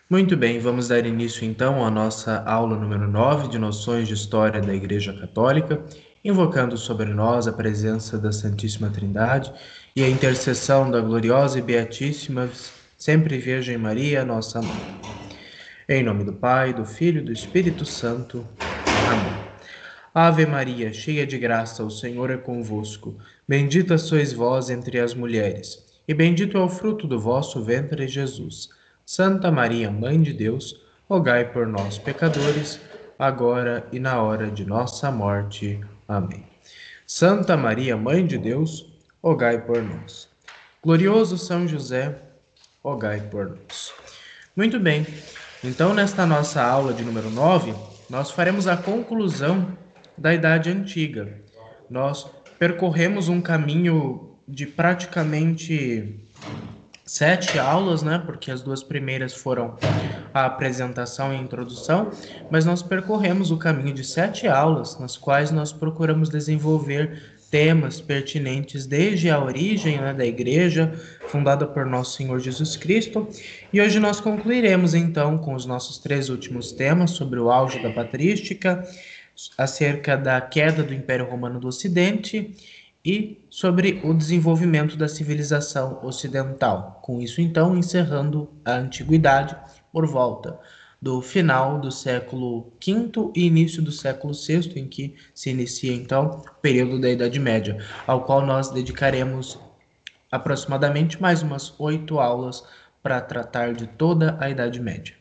Muito bem, vamos dar início então à nossa aula número 9 de Noções de História da Igreja Católica, invocando sobre nós a presença da Santíssima Trindade e a intercessão da gloriosa e beatíssima sempre Virgem Maria, nossa mãe. Em nome do Pai, do Filho e do Espírito Santo. Amém. Ave Maria, cheia de graça, o Senhor é convosco. Bendita sois vós entre as mulheres, e bendito é o fruto do vosso ventre, Jesus. Santa Maria, Mãe de Deus, rogai por nós, pecadores, agora e na hora de nossa morte. Amém. Santa Maria, Mãe de Deus, rogai por nós. Glorioso São José, rogai por nós. Muito bem, então nesta nossa aula de número 9, nós faremos a conclusão da Idade Antiga. Nós percorremos um caminho de praticamente 7 aulas, né? Porque as 2 primeiras foram a apresentação e a introdução, mas nós percorremos o caminho de 7 aulas, nas quais nós procuramos desenvolver temas pertinentes desde a origem, né, da Igreja, fundada por Nosso Senhor Jesus Cristo, e hoje nós concluiremos então com os nossos 3 últimos temas sobre o auge da patrística, acerca da queda do Império Romano do Ocidente e sobre o desenvolvimento da civilização ocidental. Com isso, então, encerrando a Antiguidade por volta do final do século V e início do século VI, em que se inicia, então, o período da Idade Média, ao qual nós dedicaremos aproximadamente mais umas 8 aulas para tratar de toda a Idade Média.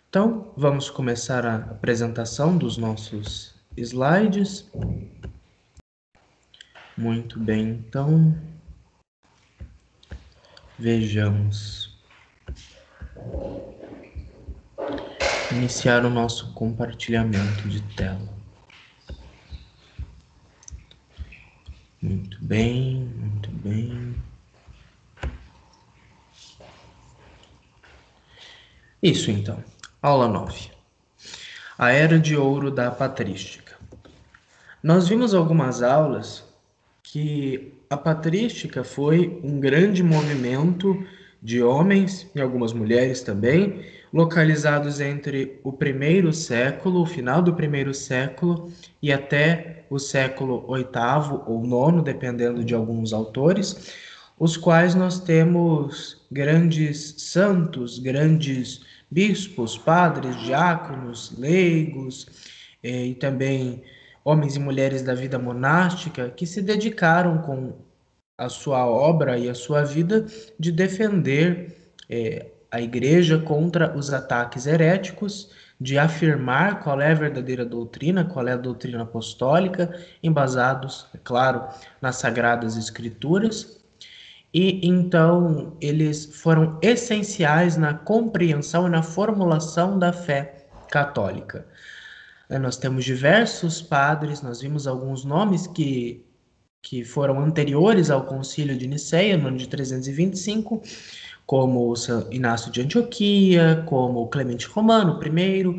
Então, vamos começar a apresentação dos nossos slides. Muito bem, então, vejamos. Iniciar o nosso compartilhamento de tela. Muito bem, muito bem. Isso então, aula 9. A Era de Ouro da Patrística. Nós vimos algumas aulas que a patrística foi um grande movimento de homens e algumas mulheres também, localizados entre o primeiro século, o final do primeiro século e até o século VIII ou IX, dependendo de alguns autores, os quais nós temos grandes santos, grandes bispos, padres, diáconos, leigos e também homens e mulheres da vida monástica que se dedicaram com a sua obra e a sua vida de defender a igreja contra os ataques heréticos, de afirmar qual é a verdadeira doutrina, qual é a doutrina apostólica, embasados, é claro, nas Sagradas Escrituras. E então eles foram essenciais na compreensão e na formulação da fé católica. Nós temos diversos padres, nós vimos alguns nomes que foram anteriores ao Concílio de Nicéia, no ano de 325, como São Inácio de Antioquia, como Clemente Romano I,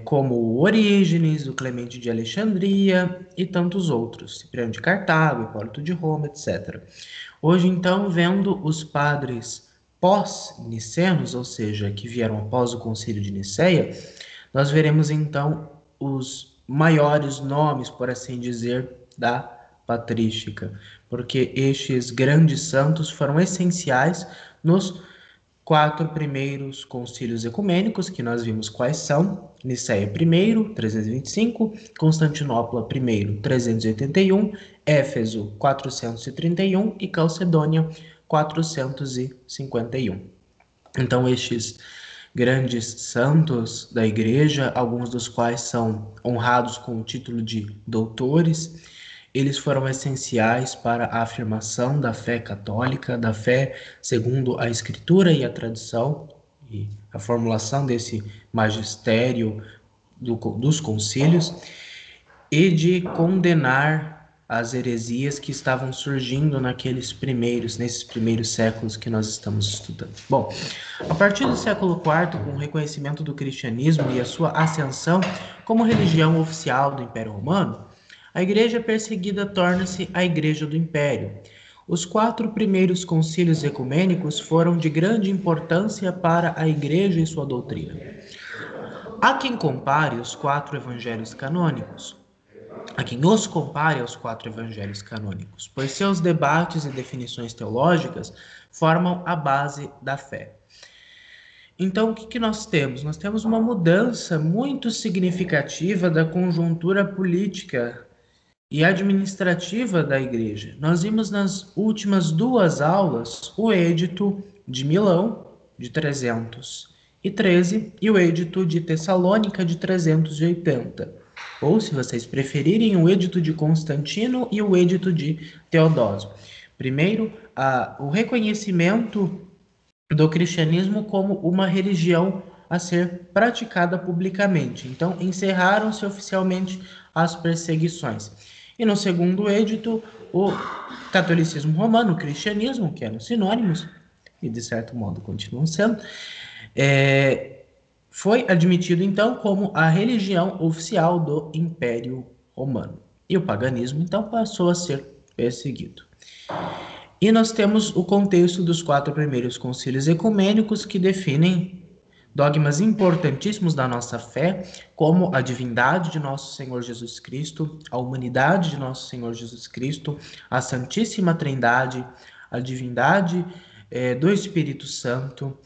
como Orígenes, o Clemente de Alexandria e tantos outros, Cipriano de Cartago, Hipólito de Roma, etc. Hoje, então, vendo os padres pós-nicenos, ou seja, que vieram após o Concílio de Nicéia, nós veremos então os maiores nomes, por assim dizer, da patrística, porque estes grandes santos foram essenciais nos 4 primeiros concílios ecumênicos, que nós vimos quais são: Nicéia I, 325, Constantinopla I, 381, Éfeso, 431 e Calcedônia, 451. Então, estes grandes santos da igreja, alguns dos quais são honrados com o título de doutores, eles foram essenciais para a afirmação da fé católica, da fé segundo a escritura e a tradição, e a formulação desse magistério dos concílios, e de condenar as heresias que estavam surgindo nesses primeiros séculos que nós estamos estudando. Bom, a partir do século IV, com o reconhecimento do cristianismo e a sua ascensão como religião oficial do Império Romano, a igreja perseguida torna-se a igreja do Império. Os 4 primeiros concílios ecumênicos foram de grande importância para a Igreja e sua doutrina. Há quem compare os 4 evangelhos canônicos. Há quem os compare aos 4 evangelhos canônicos, pois seus debates e definições teológicas formam a base da fé. Então, o que nós temos? Nós temos uma mudança muito significativa da conjuntura política e administrativa da Igreja. Nós vimos nas últimas 2 aulas o Edito de Milão, de 313, e o Edito de Tessalônica, de 380. Ou, se vocês preferirem, o Edito de Constantino e o Edito de Teodósio. Primeiro, o reconhecimento do cristianismo como uma religião a ser praticada publicamente. Então, encerraram-se oficialmente as perseguições. E no segundo edito, o catolicismo romano, o cristianismo, que eram sinônimos, e de certo modo continuam sendo, foi admitido então como a religião oficial do Império Romano. E o paganismo então passou a ser perseguido. E nós temos o contexto dos 4 primeiros concílios ecumênicos que definem dogmas importantíssimos da nossa fé, como a divindade de nosso Senhor Jesus Cristo, a humanidade de nosso Senhor Jesus Cristo, a Santíssima Trindade, a divindade do Espírito Santo,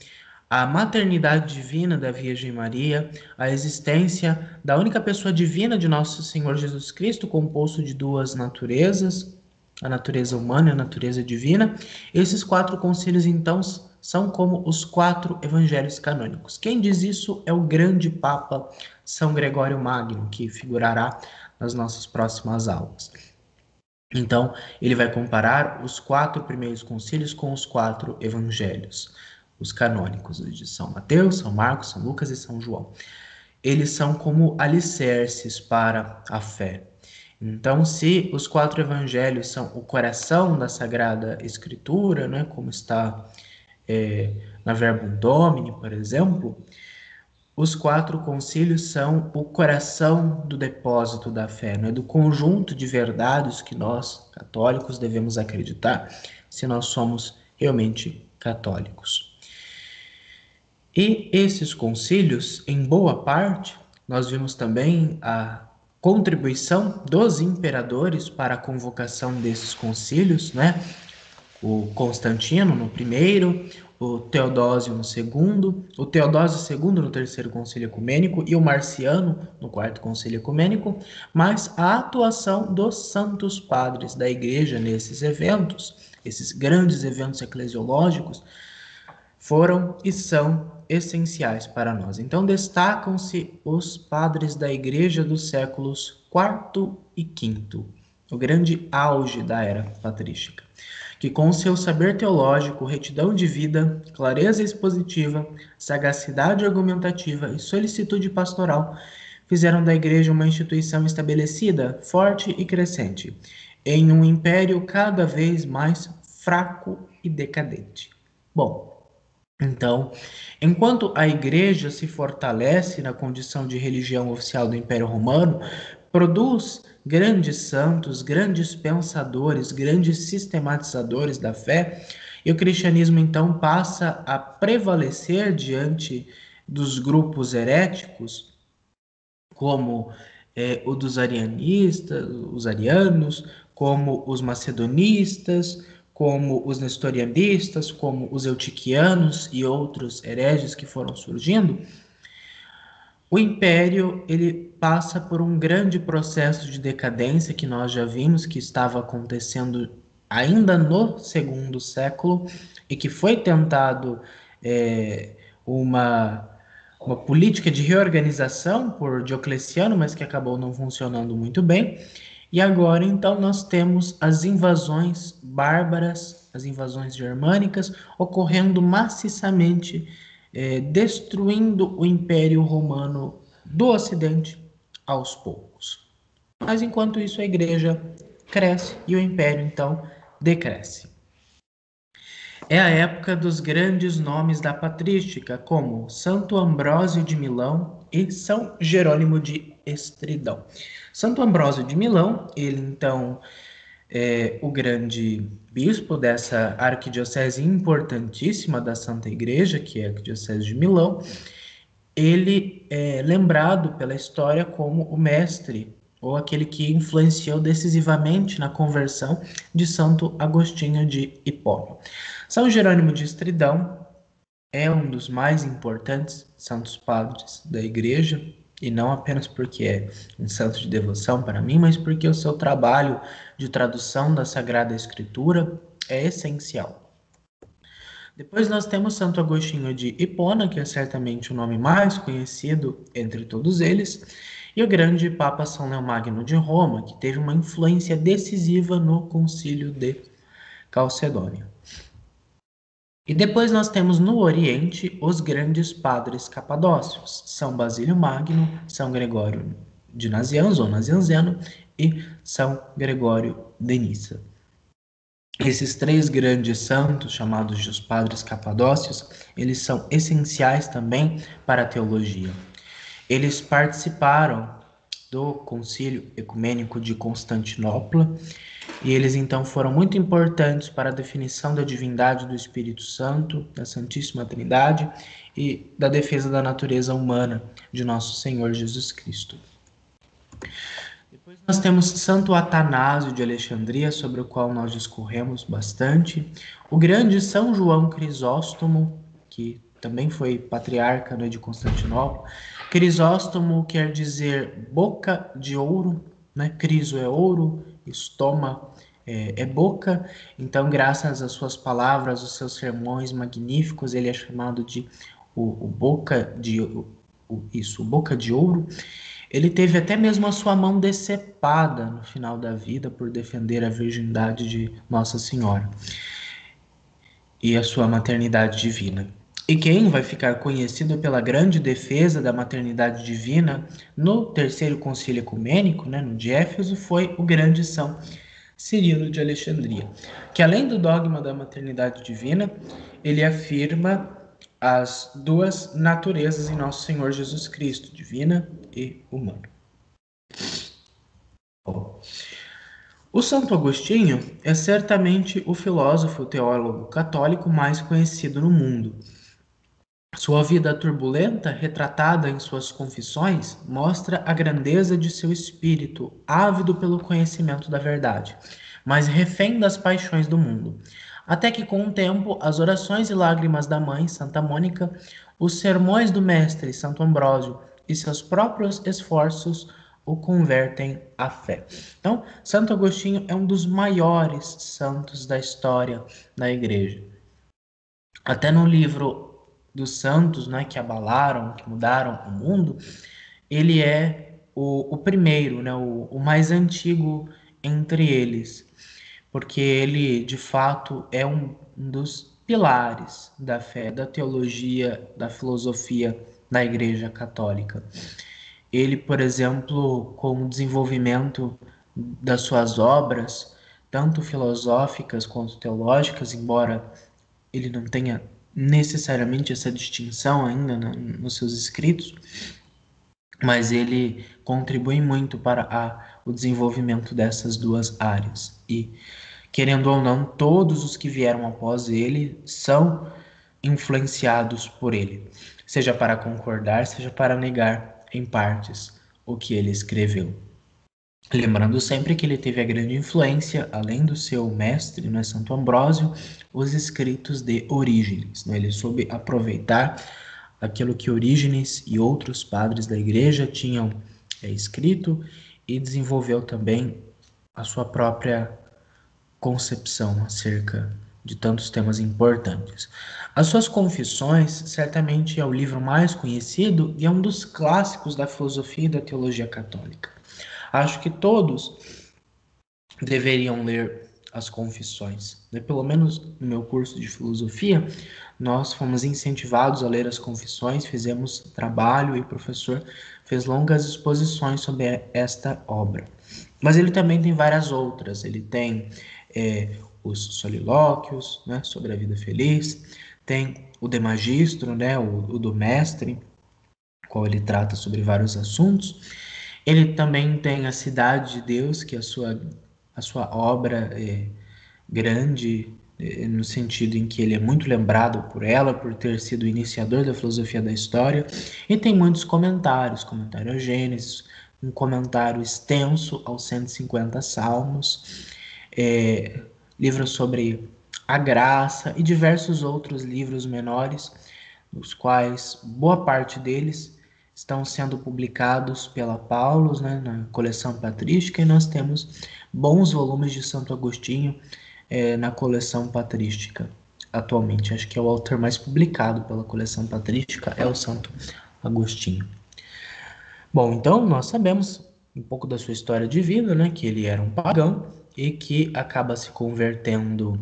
a maternidade divina da Virgem Maria, a existência da única pessoa divina de nosso Senhor Jesus Cristo, composto de 2 naturezas, a natureza humana e a natureza divina. Esses 4 concílios, então, são como os 4 evangelhos canônicos. Quem diz isso é o grande Papa São Gregório Magno, que figurará nas nossas próximas aulas. Então, ele vai comparar os 4 primeiros concílios com os 4 evangelhos, os canônicos, de São Mateus, São Marcos, São Lucas e São João. Eles são como alicerces para a fé. Então, se os 4 evangelhos são o coração da Sagrada Escritura, né, como está na Verbum Domini, por exemplo, os 4 concílios são o coração do depósito da fé, né, do conjunto de verdades que nós, católicos, devemos acreditar, se nós somos realmente católicos. E esses concílios, em boa parte, nós vimos também a contribuição dos imperadores para a convocação desses concílios, né? O Constantino no primeiro, o Teodósio no segundo, o Teodósio II no terceiro concílio ecumênico e o Marciano no quarto concílio ecumênico, mas a atuação dos santos padres da Igreja nesses eventos, esses grandes eventos eclesiológicos, foram e são essenciais para nós. Então, destacam-se os padres da Igreja dos séculos IV e V, o grande auge da era patrística, que com seu saber teológico, retidão de vida, clareza expositiva, sagacidade argumentativa e solicitude pastoral, fizeram da Igreja uma instituição estabelecida, forte e crescente, em um império cada vez mais fraco e decadente. Bom, então, enquanto a Igreja se fortalece na condição de religião oficial do Império Romano, produz grandes santos, grandes pensadores, grandes sistematizadores da fé, e o cristianismo então passa a prevalecer diante dos grupos heréticos, como o dos arianistas, os arianos, como os macedonistas, como os nestorianistas, como os eutiquianos e outros hereges que foram surgindo. O império ele passa por um grande processo de decadência que nós já vimos que estava acontecendo ainda no segundo século e que foi tentado uma política de reorganização por Diocleciano, mas que acabou não funcionando muito bem. E agora, então, nós temos as invasões bárbaras, as invasões germânicas, ocorrendo maciçamente, destruindo o Império Romano do Ocidente aos poucos. Mas, enquanto isso, a Igreja cresce e o Império, então, decresce. É a época dos grandes nomes da patrística, como Santo Ambrósio de Milão e São Jerônimo de Estridão. Santo Ambrósio de Milão, ele então o grande bispo dessa arquidiocese importantíssima da Santa Igreja, que é a Arquidiocese de Milão, ele é lembrado pela história como o mestre, ou aquele que influenciou decisivamente na conversão de Santo Agostinho de Hipona. São Jerônimo de Estridão é um dos mais importantes santos padres da Igreja, e não apenas porque é um santo de devoção para mim, mas porque o seu trabalho de tradução da Sagrada Escritura é essencial. Depois nós temos Santo Agostinho de Hipona, que é certamente o nome mais conhecido entre todos eles, e o grande Papa São Leomagno de Roma, que teve uma influência decisiva no Concílio de Calcedônia. E depois nós temos no Oriente os grandes padres capadócios, São Basílio Magno, São Gregório de Nazianzo ou Nazianzeno e São Gregório de Nissa. Esses três grandes santos, chamados de os padres capadócios, eles são essenciais também para a teologia. Eles participaram do Concílio Ecumênico de Constantinopla e eles então foram muito importantes para a definição da divindade do Espírito Santo, da Santíssima Trindade e da defesa da natureza humana de nosso Senhor Jesus Cristo. Depois nós temos Santo Atanásio de Alexandria, sobre o qual nós discorremos bastante. O grande São João Crisóstomo, que também foi patriarca, né, de Constantinopla. Crisóstomo quer dizer boca de ouro, né? Criso é ouro, estoma é boca. Então, graças às suas palavras, os seus sermões magníficos, ele é chamado de o boca de o boca de ouro. Ele teve até mesmo a sua mão decepada no final da vida por defender a virgindade de Nossa Senhora e a sua maternidade divina. E quem vai ficar conhecido pela grande defesa da maternidade divina no Terceiro Concílio Ecumênico, né, no de Éfeso, foi o grande São Cirilo de Alexandria, que além do dogma da maternidade divina, ele afirma as duas naturezas em nosso Senhor Jesus Cristo, divina e humana. Bom, o Santo Agostinho é certamente o filósofo teólogo católico mais conhecido no mundo. Sua vida turbulenta, retratada em suas confissões, mostra a grandeza de seu espírito, ávido pelo conhecimento da verdade, mas refém das paixões do mundo. Até que, com o tempo, as orações e lágrimas da mãe, Santa Mônica, os sermões do mestre, Santo Ambrósio, e seus próprios esforços o convertem à fé. Então, Santo Agostinho é um dos maiores santos da história da Igreja. Até no livro dos santos, né, que abalaram, que mudaram o mundo, ele é o primeiro, né, o mais antigo entre eles, porque ele, de fato, é um dos pilares da fé, da teologia, da filosofia da Igreja Católica. Ele, por exemplo, com o desenvolvimento das suas obras, tanto filosóficas quanto teológicas, embora ele não tenha necessariamente essa distinção ainda nos seus escritos, mas ele contribui muito para o desenvolvimento dessas duas áreas. E, querendo ou não, todos os que vieram após ele são influenciados por ele, seja para concordar, seja para negar em partes o que ele escreveu. Lembrando sempre que ele teve a grande influência, além do seu mestre, né, Santo Ambrósio, os escritos de Orígenes. Né? Ele soube aproveitar aquilo que Orígenes e outros padres da igreja tinham escrito e desenvolveu também a sua própria concepção acerca de tantos temas importantes. As suas Confissões certamente é o livro mais conhecido e é um dos clássicos da filosofia e da teologia católica. Acho que todos deveriam ler as Confissões. Pelo menos no meu curso de filosofia, nós fomos incentivados a ler as Confissões, fizemos trabalho e o professor fez longas exposições sobre esta obra. Mas ele também tem várias outras. Ele tem os solilóquios, né, sobre a vida feliz, tem o De Magistro, né, o do mestre, qual ele trata sobre vários assuntos. Ele também tem a Cidade de Deus, que é a sua a sua obra grande, no sentido em que ele é muito lembrado por ela, por ter sido o iniciador da filosofia da história, e tem muitos comentários, comentário a Gênesis, um comentário extenso aos 150 salmos, livros sobre a graça e diversos outros livros menores, dos quais boa parte deles estão sendo publicados pela Paulus, né, na coleção patrística, e nós temos bons volumes de Santo Agostinho na coleção patrística atualmente. Acho que é o autor mais publicado pela coleção patrística, é o Santo Agostinho. Bom, então nós sabemos um pouco da sua história de vida, né, que ele era um pagão e que acaba se convertendo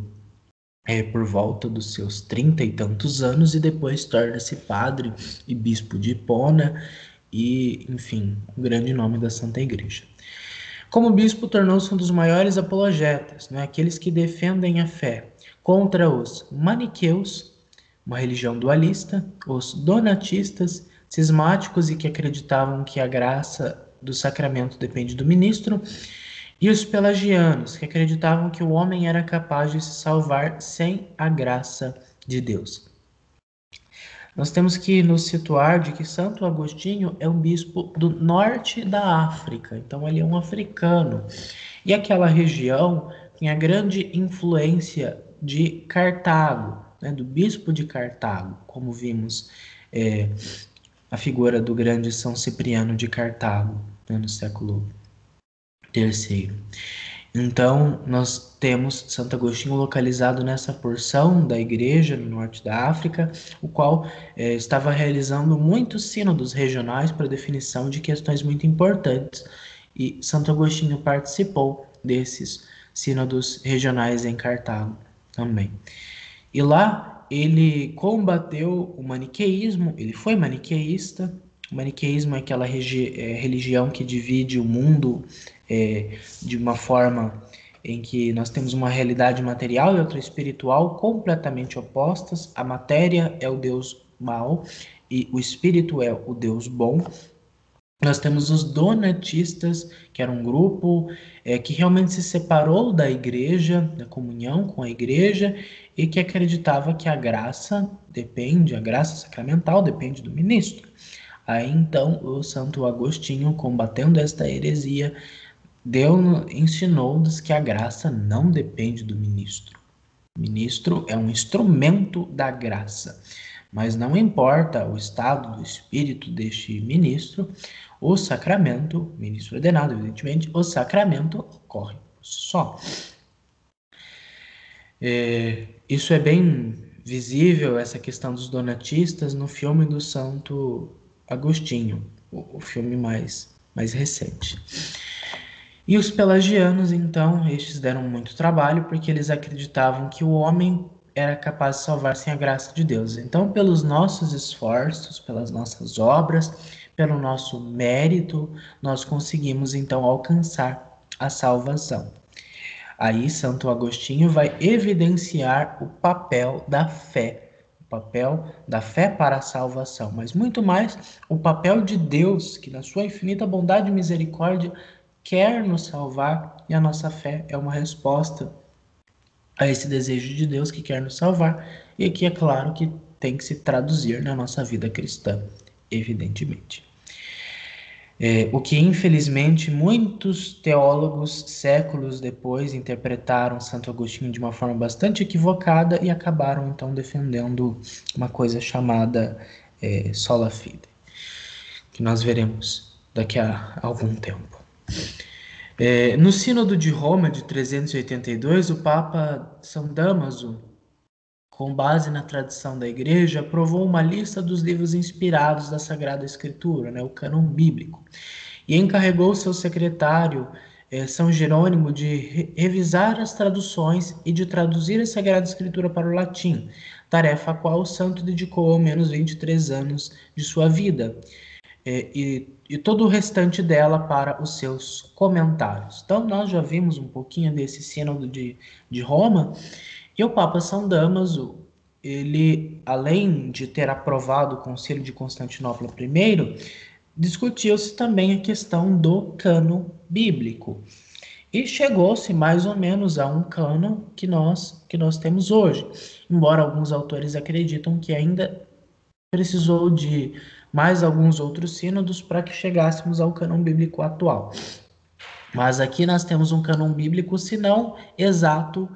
por volta dos seus 30 e tantos anos e depois torna-se padre e bispo de Hipona e, enfim, um grande nome da Santa Igreja. Como bispo, tornou-se um dos maiores apologetas, né, aqueles que defendem a fé contra os maniqueus, uma religião dualista, os donatistas, cismáticos e que acreditavam que a graça do sacramento depende do ministro, e os pelagianos, que acreditavam que o homem era capaz de se salvar sem a graça de Deus. Nós temos que nos situar de que Santo Agostinho é um bispo do norte da África, então ele é um africano. E aquela região tem a grande influência de Cartago, né, do bispo de Cartago, como vimos a figura do grande São Cipriano de Cartago, né, no século III. Então, nós temos Santo Agostinho localizado nessa porção da igreja no norte da África, o qual estava realizando muitos sínodos regionais para definição de questões muito importantes. E Santo Agostinho participou desses sínodos regionais em Cartago também. E lá ele combateu o maniqueísmo, ele foi maniqueísta. O maniqueísmo é aquela religião que divide o mundo de uma forma em que nós temos uma realidade material e outra espiritual completamente opostas. A matéria é o Deus mau e o espírito é o Deus bom. Nós temos os donatistas, que era um grupo que realmente se separou da igreja, da comunhão com a igreja, e que acreditava que a graça sacramental depende do ministro. Aí então o Santo Agostinho, combatendo esta heresia, ensinou-nos que a graça não depende do ministro. O ministro é um instrumento da graça, mas não importa o estado do espírito deste ministro, o sacramento, ministro ordenado, evidentemente, o sacramento ocorre só. Isso é bem visível, essa questão dos donatistas, no filme do Santo Agostinho, o filme mais recente. E os pelagianos, então, estes deram muito trabalho porque eles acreditavam que o homem era capaz de salvar sem a graça de Deus. Então, pelos nossos esforços, pelas nossas obras, pelo nosso mérito, nós conseguimos então alcançar a salvação. Aí Santo Agostinho vai evidenciar o papel da fé para a salvação, mas muito mais o papel de Deus, que na sua infinita bondade e misericórdia quer nos salvar, e a nossa fé é uma resposta a esse desejo de Deus que quer nos salvar, e aqui é claro que tem que se traduzir na nossa vida cristã, evidentemente. O que infelizmente muitos teólogos séculos depois interpretaram Santo Agostinho de uma forma bastante equivocada e acabaram então defendendo uma coisa chamada sola fide, que nós veremos daqui a algum tempo. No Sínodo de Roma de 382, o Papa São Damaso, com base na tradição da Igreja, aprovou uma lista dos livros inspirados da Sagrada Escritura, né, o cânon bíblico, e encarregou seu secretário, São Jerônimo, de revisar as traduções e de traduzir a Sagrada Escritura para o latim, tarefa a qual o santo dedicou ao menos 23 anos de sua vida. E todo o restante dela para os seus comentários. Então, nós já vimos um pouquinho desse sínodo de Roma, e o Papa São Damaso, ele, além de ter aprovado o Concílio de Constantinopla I, discutiu-se também a questão do cânon bíblico. e chegou-se mais ou menos a um cânon que nós temos hoje, embora alguns autores acreditam que ainda precisou de mais alguns outros sínodos para que chegássemos ao cânon bíblico atual. Mas aqui nós temos um cânon bíblico, se não exato,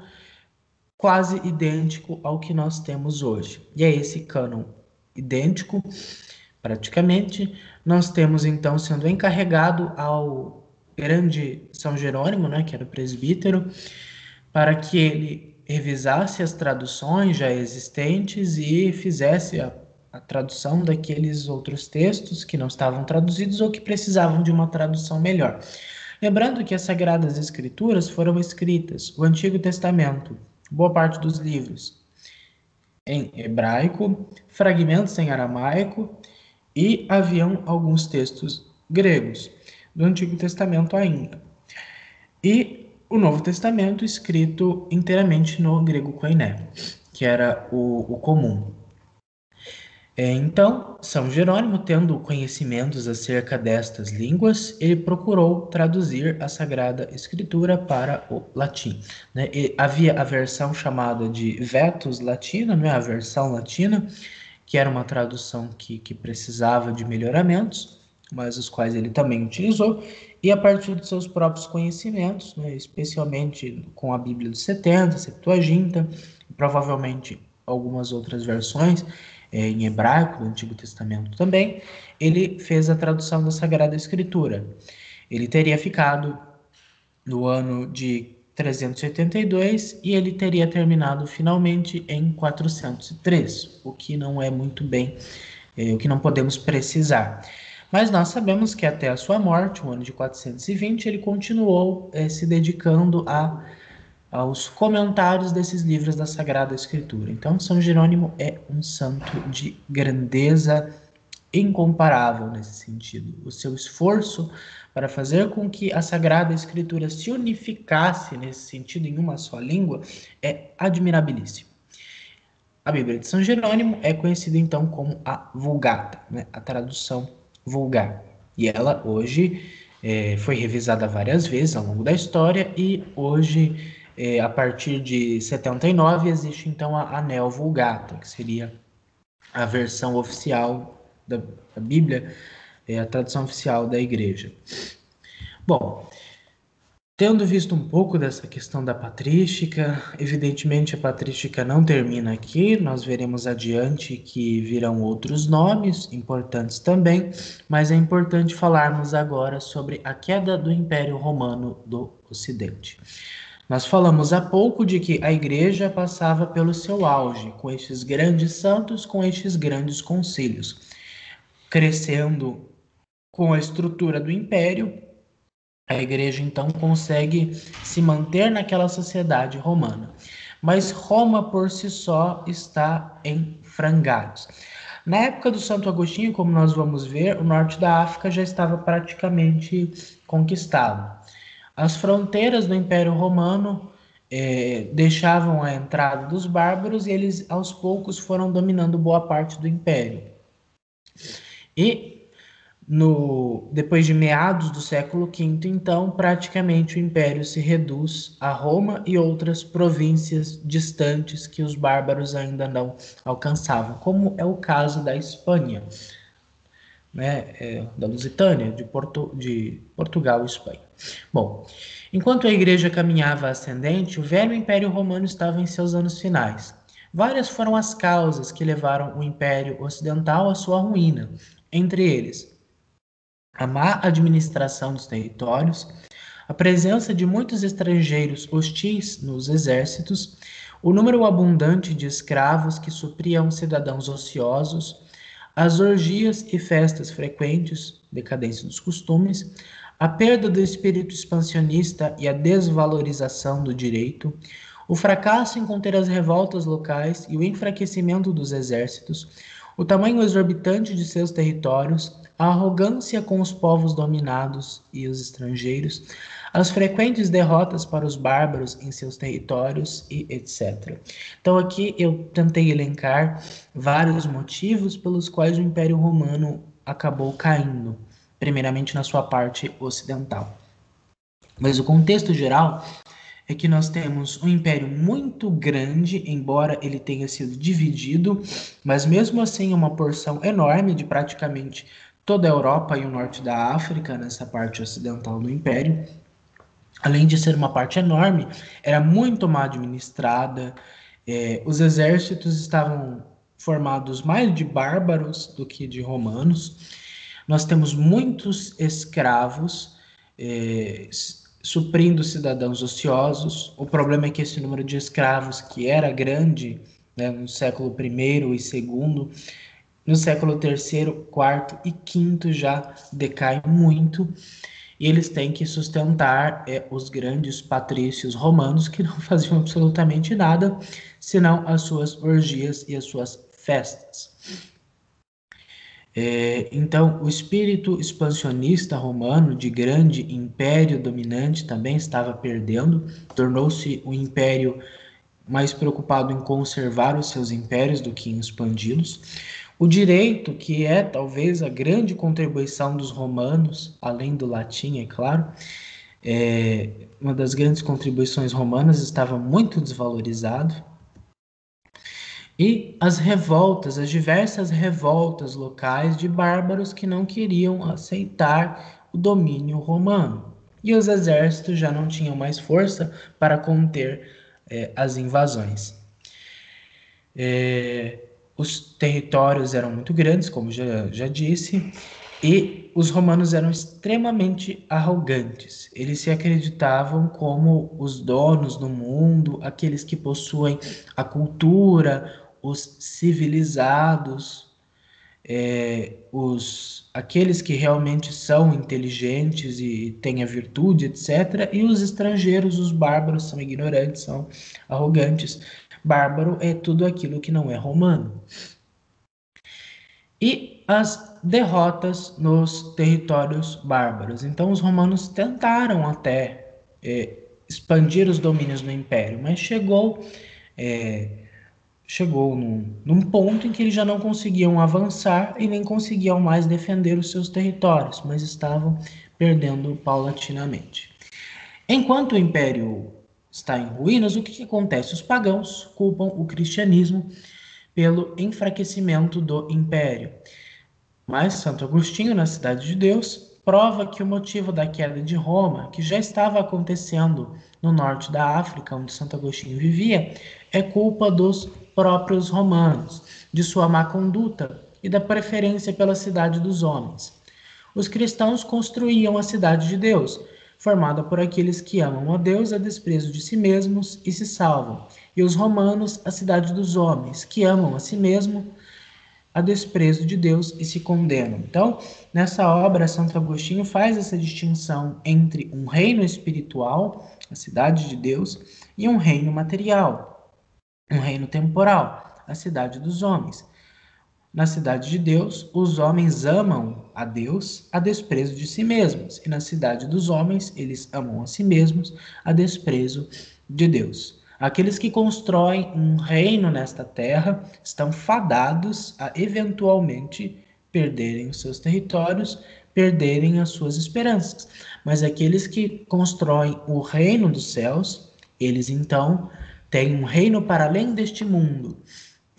quase idêntico ao que nós temos hoje. E é esse cânon idêntico, praticamente, nós temos então sendo encarregado ao grande São Jerônimo, né, que era o presbítero, para que ele revisasse as traduções já existentes e fizesse a tradução daqueles outros textos que não estavam traduzidos ou que precisavam de uma tradução melhor. Lembrando que as Sagradas Escrituras foram escritas, o Antigo Testamento, boa parte dos livros, em hebraico, fragmentos em aramaico e haviam alguns textos gregos do Antigo Testamento ainda. E o Novo Testamento escrito inteiramente no grego koiné, que era o comum. Então, São Jerônimo, tendo conhecimentos acerca destas línguas, ele procurou traduzir a Sagrada Escritura para o latim, né? Havia a versão chamada de Vetus Latina, não é? A versão latina, que era uma tradução que precisava de melhoramentos, mas os quais ele também utilizou, e a partir dos seus próprios conhecimentos, né, especialmente com a Bíblia dos 70, Septuaginta, e provavelmente algumas outras versões, em hebraico, do Antigo Testamento também, ele fez a tradução da Sagrada Escritura. Ele teria ficado no ano de 382 e ele teria terminado finalmente em 403, o que não é muito bem, o que não podemos precisar. Mas nós sabemos que até a sua morte, o ano de 420, ele continuou se dedicando aos comentários desses livros da Sagrada Escritura. Então, São Jerônimo é um santo de grandeza incomparável nesse sentido. O seu esforço para fazer com que a Sagrada Escritura se unificasse nesse sentido em uma só língua é admirabilíssimo. A Bíblia de São Jerônimo é conhecida então como a Vulgata, né? A tradução vulgar. E ela hoje foi revisada várias vezes ao longo da história e hoje, a partir de 79, existe então a Neo Vulgata, que seria a versão oficial da Bíblia, a tradução oficial da Igreja. Bom, tendo visto um pouco dessa questão da patrística, evidentemente a patrística não termina aqui, nós veremos adiante que virão outros nomes importantes também, mas é importante falarmos agora sobre a queda do Império Romano do Ocidente. Nós falamos há pouco de que a Igreja passava pelo seu auge, com estes grandes santos, com estes grandes concílios, crescendo com a estrutura do Império. A Igreja então consegue se manter naquela sociedade romana. Mas Roma por si só está em frangalhos. Na época do Santo Agostinho, como nós vamos ver, o norte da África já estava praticamente conquistado. As fronteiras do Império Romano deixavam a entrada dos bárbaros e eles aos poucos foram dominando boa parte do Império. E depois de meados do século V, então, praticamente o Império se reduz a Roma e outras províncias distantes que os bárbaros ainda não alcançavam, como é o caso da Espanha, né, da Lusitânia, de Portugal e Espanha. Bom, enquanto a Igreja caminhava ascendente, o velho Império Romano estava em seus anos finais. Várias foram as causas que levaram o Império Ocidental à sua ruína, entre eles a má administração dos territórios, a presença de muitos estrangeiros hostis nos exércitos, o número abundante de escravos que supriam cidadãos ociosos, as orgias e festas frequentes, decadência dos costumes, a perda do espírito expansionista e a desvalorização do direito, o fracasso em conter as revoltas locais e o enfraquecimento dos exércitos, o tamanho exorbitante de seus territórios, a arrogância com os povos dominados e os estrangeiros, as frequentes derrotas para os bárbaros em seus territórios e etc. Então aqui eu tentei elencar vários motivos pelos quais o Império Romano acabou caindo, primeiramente na sua parte ocidental. Mas o contexto geral é que nós temos um império muito grande, embora ele tenha sido dividido, mas mesmo assim uma porção enorme de praticamente toda a Europa e o norte da África, nessa parte ocidental do império. Além de ser uma parte enorme, era muito mal administrada, os exércitos estavam formados mais de bárbaros do que de romanos. Nós temos muitos escravos, suprindo cidadãos ociosos. O problema é que esse número de escravos, que era grande, né, no século I e segundo, no século terceiro, quarto e quinto já decai muito. E eles têm que sustentar os grandes patrícios romanos que não faziam absolutamente nada, senão as suas orgias e as suas festas. Então, o espírito expansionista romano de grande império dominante também estava perdendo, tornou-se um império mais preocupado em conservar os seus impérios do que em expandi-los. O direito, que é talvez a grande contribuição dos romanos, além do latim, é claro, uma das grandes contribuições romanas, estava muito desvalorizado. E as revoltas, as diversas revoltas locais de bárbaros que não queriam aceitar o domínio romano. E os exércitos já não tinham mais força para conter as invasões. Os territórios eram muito grandes, como já disse, e os romanos eram extremamente arrogantes. Eles se acreditavam como os donos do mundo, aqueles que possuem a cultura, os civilizados, aqueles que realmente são inteligentes e têm a virtude, etc. E os estrangeiros, os bárbaros, são ignorantes, são arrogantes. Bárbaro é tudo aquilo que não é romano. E as derrotas nos territórios bárbaros. Então, os romanos tentaram até expandir os domínios do império, mas chegou num ponto em que eles já não conseguiam avançar e nem conseguiam mais defender os seus territórios, mas estavam perdendo paulatinamente. Enquanto o império está em ruínas, o que acontece? Os pagãos culpam o cristianismo pelo enfraquecimento do império. Mas Santo Agostinho, na Cidade de Deus, prova que o motivo da queda de Roma, que já estava acontecendo no norte da África, onde Santo Agostinho vivia, é culpa dos próprios romanos, de sua má conduta e da preferência pela cidade dos homens. Os cristãos construíam a cidade de Deus, formada por aqueles que amam a Deus a desprezo de si mesmos e se salvam, e os romanos a cidade dos homens, que amam a si mesmos a desprezo de Deus e se condenam. Então, nessa obra, Santo Agostinho faz essa distinção entre um reino espiritual, a cidade de Deus, e um reino material, um reino temporal, a cidade dos homens. Na cidade de Deus, os homens amam a Deus a desprezo de si mesmos, e na cidade dos homens, eles amam a si mesmos a desprezo de Deus. Aqueles que constroem um reino nesta terra estão fadados a eventualmente perderem os seus territórios, perderem as suas esperanças. Mas aqueles que constroem o reino dos céus, eles então têm um reino para além deste mundo,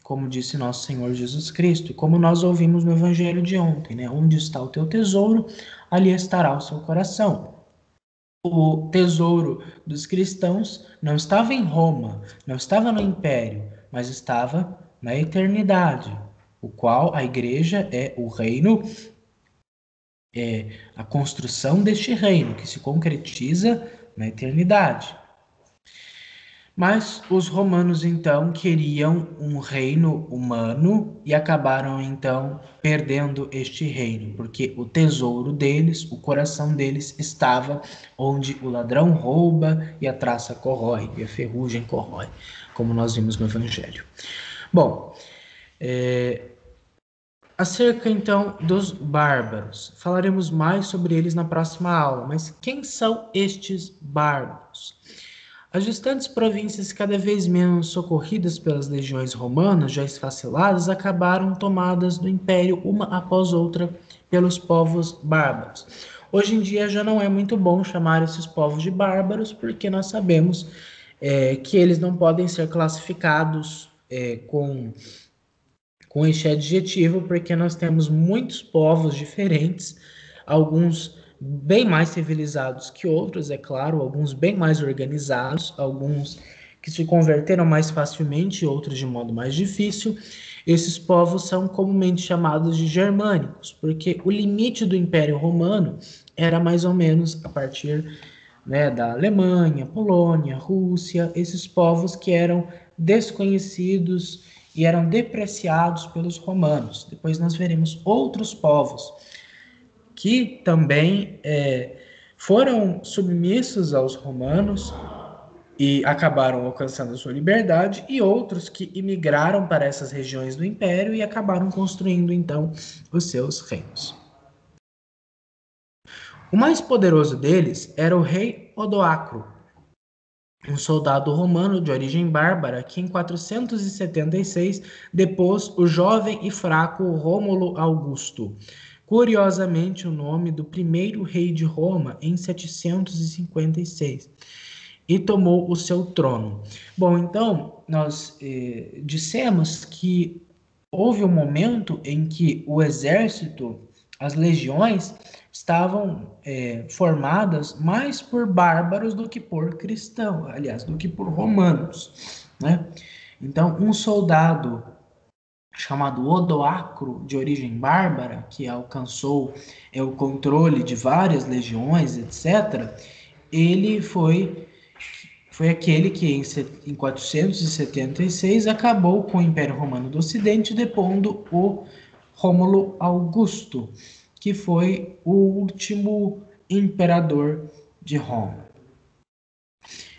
como disse nosso Senhor Jesus Cristo, como nós ouvimos no Evangelho de ontem, né? Onde está o teu tesouro, ali estará o seu coração. O tesouro dos cristãos não estava em Roma, não estava no império, mas estava na eternidade, o qual a igreja é o reino, é a construção deste reino que se concretiza na eternidade. Mas os romanos então queriam um reino humano e acabaram então perdendo este reino, porque o tesouro deles, o coração deles estava onde o ladrão rouba e a traça corrói, e a ferrugem corrói, como nós vimos no Evangelho. Bom, acerca então dos bárbaros, falaremos mais sobre eles na próxima aula, mas quem são estes bárbaros? As distantes províncias, cada vez menos socorridas pelas legiões romanas, já esfaceladas, acabaram tomadas do império uma após outra pelos povos bárbaros. Hoje em dia já não é muito bom chamar esses povos de bárbaros, porque nós sabemos que eles não podem ser classificados com este adjetivo, porque nós temos muitos povos diferentes, alguns bem mais civilizados que outros, é claro, alguns bem mais organizados, alguns que se converteram mais facilmente, outros de modo mais difícil. Esses povos são comumente chamados de germânicos, porque o limite do Império Romano era mais ou menos a partir, né, da Alemanha, Polônia, Rússia, esses povos que eram desconhecidos e eram depreciados pelos romanos. Depois nós veremos outros povos que também foram submissos aos romanos e acabaram alcançando a sua liberdade, e outros que imigraram para essas regiões do império e acabaram construindo então os seus reinos. O mais poderoso deles era o rei Odoacro, um soldado romano de origem bárbara que em 476 depôs o jovem e fraco Rômulo Augusto. Curiosamente, o nome do primeiro rei de Roma em 756, e tomou o seu trono. Bom, então, nós dissemos que houve um momento em que o exército, as legiões, estavam formadas mais por bárbaros do que por cristãos, aliás, do que por romanos, né? Então, um soldado chamado Odoacro, de origem bárbara, que alcançou o controle de várias legiões, etc., ele foi aquele que em 476 acabou com o Império Romano do Ocidente, depondo o Rômulo Augusto, que foi o último imperador de Roma.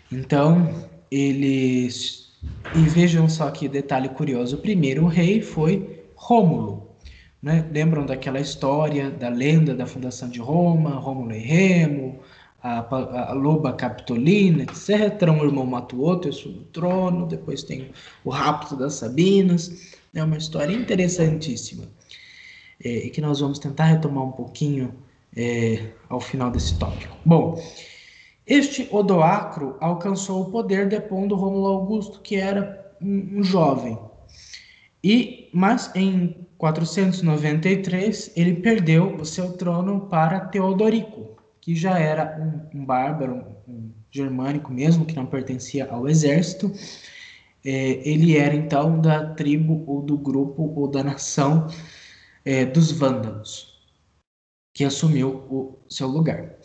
Então, eles... E vejam só que detalhe curioso, o primeiro rei foi Rômulo, né? Lembram daquela história, da lenda da fundação de Roma, Rômulo e Remo, a loba Capitolina, etc. Um irmão mata o outro, assume o trono, depois tem o rapto das Sabinas. É uma história interessantíssima, e que nós vamos tentar retomar um pouquinho ao final desse tópico. Bom, este Odoacro alcançou o poder depondo Rômulo Augusto, que era um jovem. Mas em 493 ele perdeu o seu trono para Teodorico, que já era um bárbaro, um germânico mesmo, que não pertencia ao exército. Ele era então da tribo ou do grupo ou da nação dos vândalos, que assumiu o seu lugar.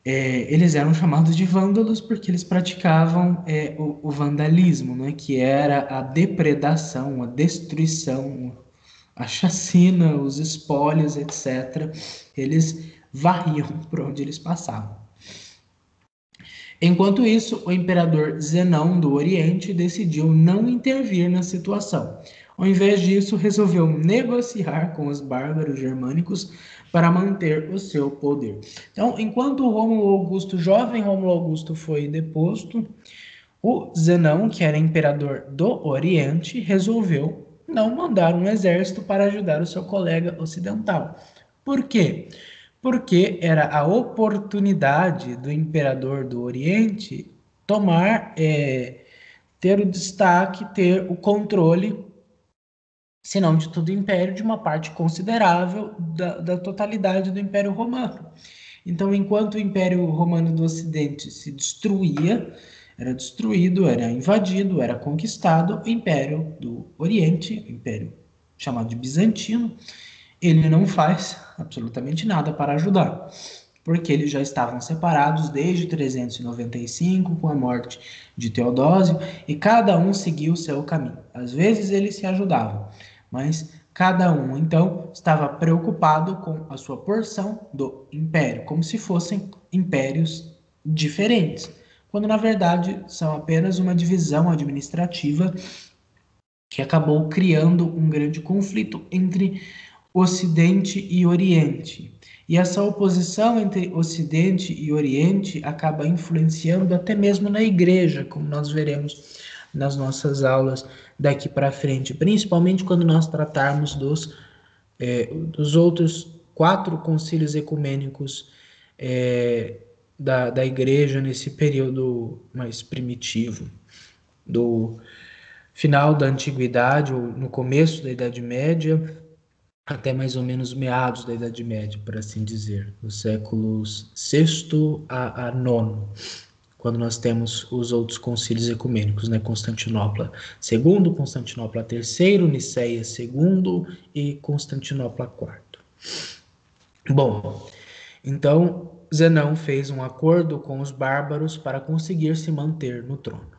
Eles eram chamados de vândalos porque eles praticavam o vandalismo, né, que era a depredação, a destruição, a chacina, os espólios, etc. Eles varriam por onde eles passavam. Enquanto isso, o imperador Zenão do Oriente decidiu não intervir na situação. Ao invés disso, resolveu negociar com os bárbaros germânicos para manter o seu poder. Então, enquanto o Rômulo Augusto, jovem Rômulo Augusto, foi deposto, o Zenão, que era imperador do Oriente, resolveu não mandar um exército para ajudar o seu colega ocidental. Por quê? Porque era a oportunidade do imperador do Oriente tomar, ter o destaque, ter o controle, se não de todo o império, de uma parte considerável da totalidade do Império Romano. Então, enquanto o Império Romano do Ocidente se destruía, era destruído, era invadido, era conquistado, o Império do Oriente, o Império chamado de Bizantino, ele não faz absolutamente nada para ajudar, porque eles já estavam separados desde 395, com a morte de Teodósio, e cada um seguiu o seu caminho. Às vezes eles se ajudavam, mas cada um, então, estava preocupado com a sua porção do império, como se fossem impérios diferentes, quando na verdade são apenas uma divisão administrativa que acabou criando um grande conflito entre Ocidente e Oriente. E essa oposição entre Ocidente e Oriente acaba influenciando até mesmo na igreja, como nós veremos nas nossas aulas daqui para frente, principalmente quando nós tratarmos dos outros 4 concílios ecumênicos da Igreja nesse período mais primitivo, do final da Antiguidade, ou no começo da Idade Média, até mais ou menos meados da Idade Média, por assim dizer, dos séculos VI a IX, quando nós temos os outros concílios ecumênicos, né? Constantinopla II, Constantinopla III, Nicéia II e Constantinopla IV. Bom, então Zenão fez um acordo com os bárbaros para conseguir se manter no trono.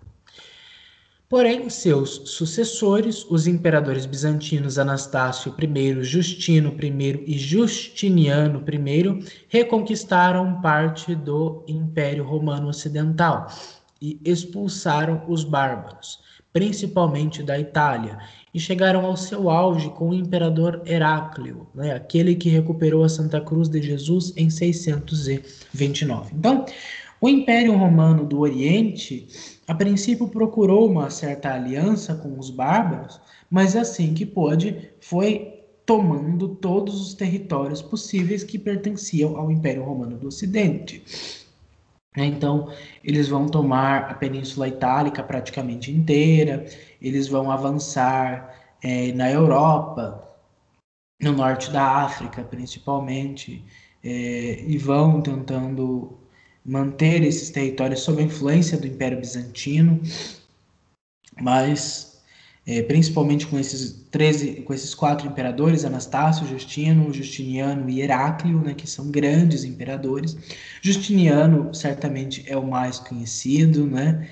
Porém, seus sucessores, os imperadores bizantinos Anastácio I, Justino I e Justiniano I, reconquistaram parte do Império Romano Ocidental e expulsaram os bárbaros, principalmente da Itália, e chegaram ao seu auge com o imperador Heráclio, né, aquele que recuperou a Santa Cruz de Jesus em 629. Então, o Império Romano do Oriente, a princípio, procurou uma certa aliança com os bárbaros, mas assim que pôde, foi tomando todos os territórios possíveis que pertenciam ao Império Romano do Ocidente. Então, eles vão tomar a Península Itálica praticamente inteira, eles vão avançar na Europa, no norte da África, principalmente, e vão tentando manter esses territórios sob a influência do Império Bizantino, mas principalmente com esses 4 imperadores, Anastácio, Justino, Justiniano e Heráclio, né, que são grandes imperadores. Justiniano certamente é o mais conhecido, né,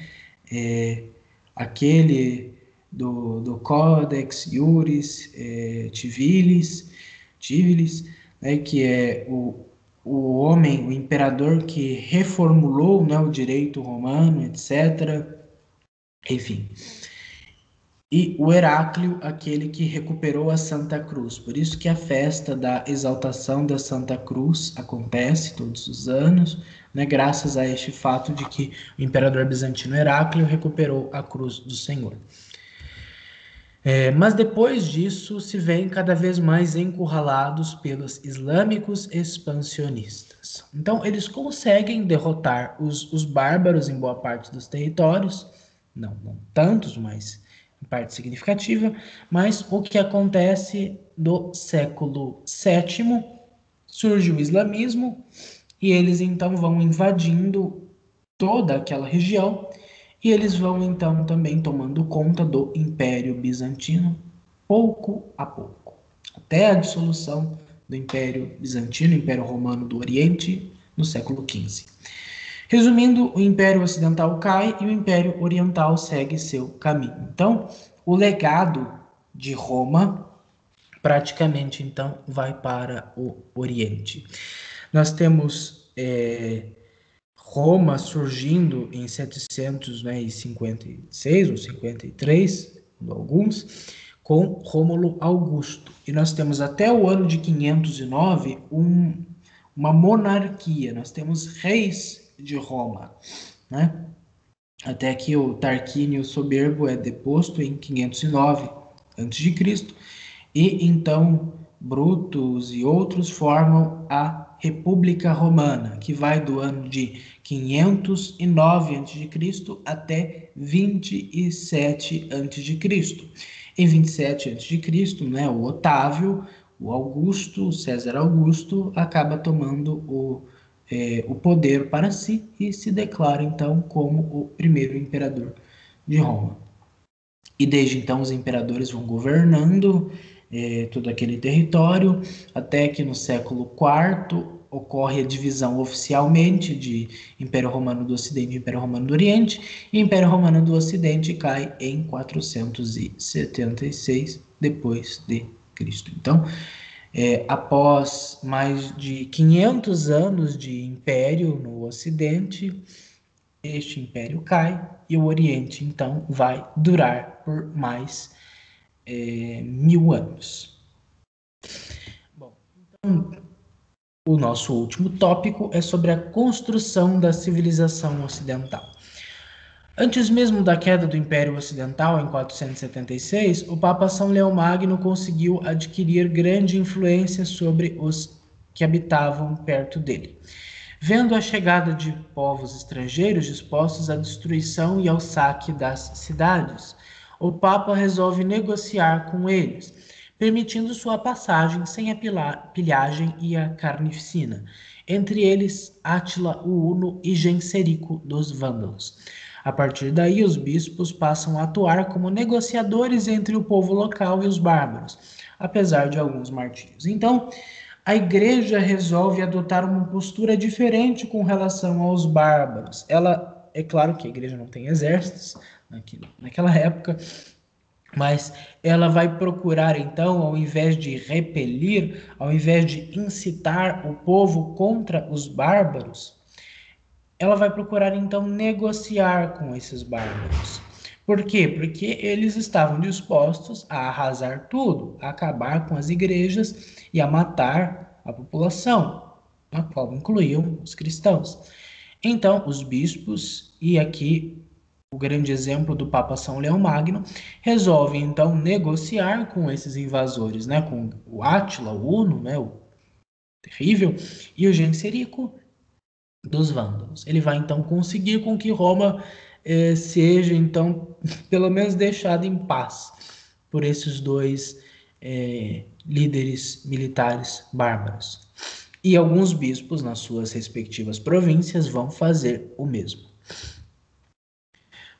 aquele do Codex Iuris Civilis, né, que é o homem, o imperador que reformulou, né, o direito romano, etc. Enfim. E o Heráclio, aquele que recuperou a Santa Cruz. Por isso que a festa da exaltação da Santa Cruz acontece todos os anos, né, graças a este fato de que o imperador bizantino Heráclio recuperou a Cruz do Senhor. Mas depois disso se veem cada vez mais encurralados pelos islâmicos expansionistas. Então eles conseguem derrotar os bárbaros em boa parte dos territórios, não tantos, mas em parte significativa, mas o que acontece do século VII, surge o islamismo e eles então vão invadindo toda aquela região. E eles vão, então, também tomando conta do Império Bizantino, pouco a pouco, até a dissolução do Império Bizantino, Império Romano do Oriente, no século XV. Resumindo, o Império Ocidental cai e o Império Oriental segue seu caminho. Então, o legado de Roma, praticamente, então, vai para o Oriente. Nós temos Roma surgindo em 756 ou 53, alguns, com Rômulo Augusto. E nós temos até o ano de 509 uma monarquia, nós temos reis de Roma, né? Até que o Tarquínio Soberbo é deposto em 509 a.C., e então Brutus e outros formam a República Romana, que vai do ano de 509 a.C. até 27 a.C. Em 27 a.C., né, o Otávio, o Augusto, o César Augusto, acaba tomando o poder para si e se declara, então, como o primeiro imperador de Roma. E desde então os imperadores vão governando todo aquele território, até que no século IV ocorre a divisão oficialmente de Império Romano do Ocidente e Império Romano do Oriente, e o Império Romano do Ocidente cai em 476 depois de Cristo. Então, após mais de 500 anos de império no Ocidente, este império cai e o Oriente, então, vai durar por mais 1000 anos. Bom, então, o nosso último tópico é sobre a construção da civilização ocidental. Antes mesmo da queda do Império Ocidental, em 476, o Papa São Leão Magno conseguiu adquirir grande influência sobre os que habitavam perto dele. Vendo a chegada de povos estrangeiros dispostos à destruição e ao saque das cidades, o Papa resolve negociar com eles, permitindo sua passagem sem a pilhagem e a carnificina, entre eles Átila o Huno e Genserico dos Vândalos. A partir daí, os bispos passam a atuar como negociadores entre o povo local e os bárbaros, apesar de alguns martírios. Então, a igreja resolve adotar uma postura diferente com relação aos bárbaros. Ela, é claro que a igreja não tem exércitos naquela época, mas ela vai procurar então, ao invés de repelir, ao invés de incitar o povo contra os bárbaros, ela vai procurar então negociar com esses bárbaros. Por quê? Porque eles estavam dispostos a arrasar tudo, a acabar com as igrejas e a matar a população, a qual incluíam os cristãos. Então, os bispos, e aqui o grande exemplo do Papa São Leão Magno, resolvem então negociar com esses invasores, né, com o Átila, o Huno, né, o terrível, e o Genserico dos vândalos. Ele vai então conseguir com que Roma seja então pelo menos deixada em paz por esses dois líderes militares bárbaros. E alguns bispos nas suas respectivas províncias vão fazer o mesmo.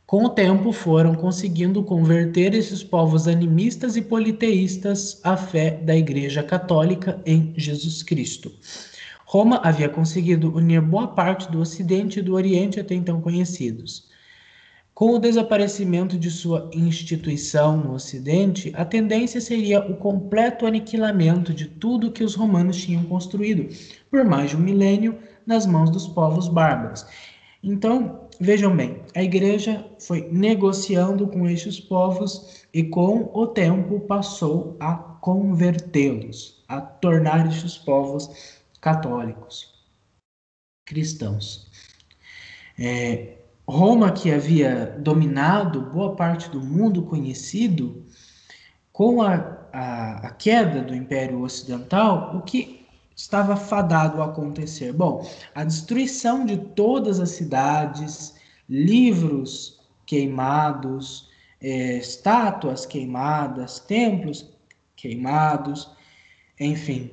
Com o tempo foram conseguindo converter esses povos animistas e politeístas à fé da Igreja Católica em Jesus Cristo. Roma havia conseguido unir boa parte do Ocidente e do Oriente até então conhecidos. Com o desaparecimento de sua instituição no Ocidente, a tendência seria o completo aniquilamento de tudo que os romanos tinham construído por mais de um milênio nas mãos dos povos bárbaros. Então, vejam bem, a igreja foi negociando com estes povos e com o tempo passou a convertê-los, a tornar estes povos católicos, cristãos. Roma, que havia dominado boa parte do mundo conhecido, com a queda do Império Ocidental, o que estava fadado a acontecer? Bom, a destruição de todas as cidades, livros queimados, estátuas queimadas, templos queimados, enfim,